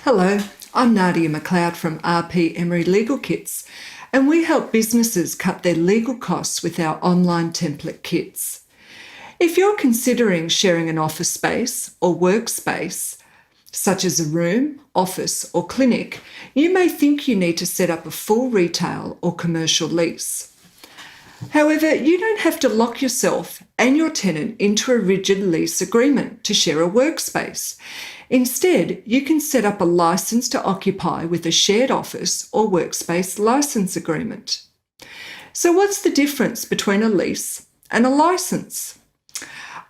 Hello, I'm Nadia McLeod from RP Emery Legal Kits, and we help businesses cut their legal costs with our online template kits. If you're considering sharing an office space or workspace, such as a room, office, or clinic, you may think you need to set up a full retail or commercial lease. However, you don't have to lock yourself and your tenant into a rigid lease agreement to share a workspace. Instead, you can set up a license to occupy with a shared office or workspace license agreement. So what's the difference between a lease and a license?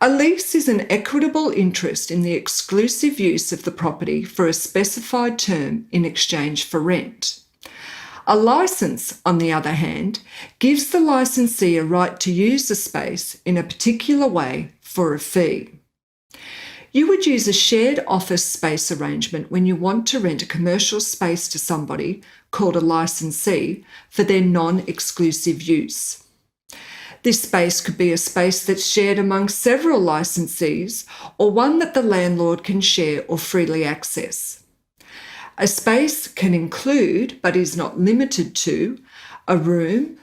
A lease is an equitable interest in the exclusive use of the property for a specified term in exchange for rent. A license, on the other hand, gives the licensee a right to use the space in a particular way for a fee. You would use a shared office space arrangement when you want to rent a commercial space to somebody, called a licensee, for their non-exclusive use. This space could be a space that's shared among several licensees or one that the landlord can share or freely access. A space can include, but is not limited to, a room,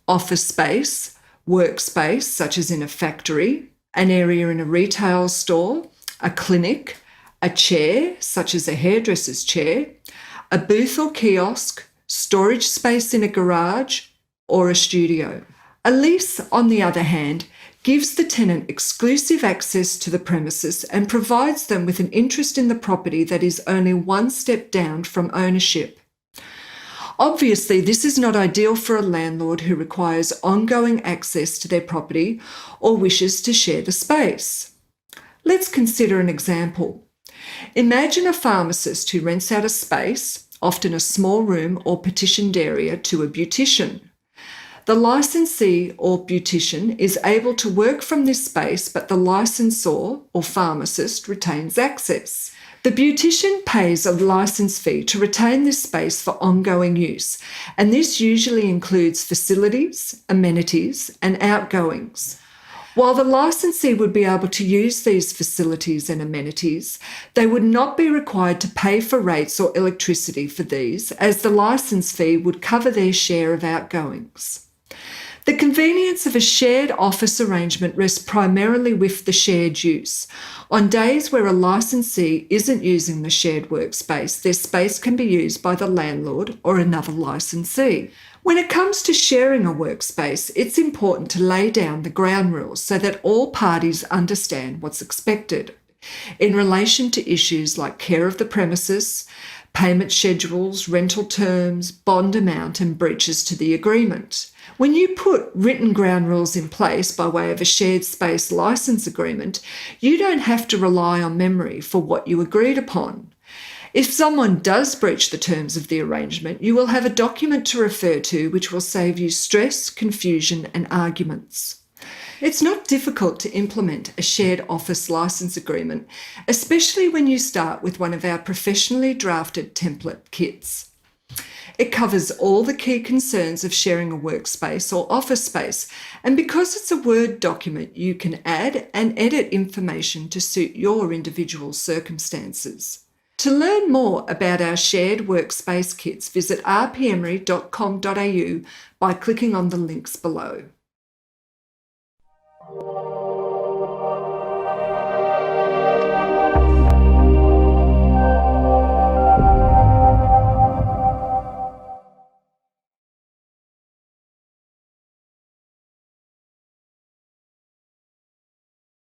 office space, workspace, such as in a factory, an area in a retail store, a clinic, a chair, such as a hairdresser's chair, a booth or kiosk, storage space in a garage, or a studio. A lease, on the other hand, gives the tenant exclusive access to the premises and provides them with an interest in the property that is only one step down from ownership. Obviously, this is not ideal for a landlord who requires ongoing access to their property or wishes to share the space. Let's consider an example. Imagine a pharmacist who rents out a space, often a small room or partitioned area, to a beautician. The licensee or beautician is able to work from this space, but the licensor or pharmacist retains access. The beautician pays a license fee to retain this space for ongoing use, and this usually includes facilities, amenities, and outgoings. While the licensee would be able to use these facilities and amenities, they would not be required to pay for rates or electricity for these, as the license fee would cover their share of outgoings. The convenience of a shared office arrangement rests primarily with the shared use. On days where a licensee isn't using the shared workspace, their space can be used by the landlord or another licensee. When it comes to sharing a workspace, it's important to lay down the ground rules so that all parties understand what's expected in relation to issues like care of the premises, payment schedules, rental terms, bond amount, and breaches to the agreement. When you put written ground rules in place by way of a shared space license agreement, you don't have to rely on memory for what you agreed upon. If someone does breach the terms of the arrangement, you will have a document to refer to which will save you stress, confusion, and arguments. It's not difficult to implement a shared office license agreement, especially when you start with one of our professionally drafted template kits. It covers all the key concerns of sharing a workspace or office space, and because it's a Word document, you can add and edit information to suit your individual circumstances. To learn more about our shared workspace kits, visit rpemery.com.au by clicking on the links below.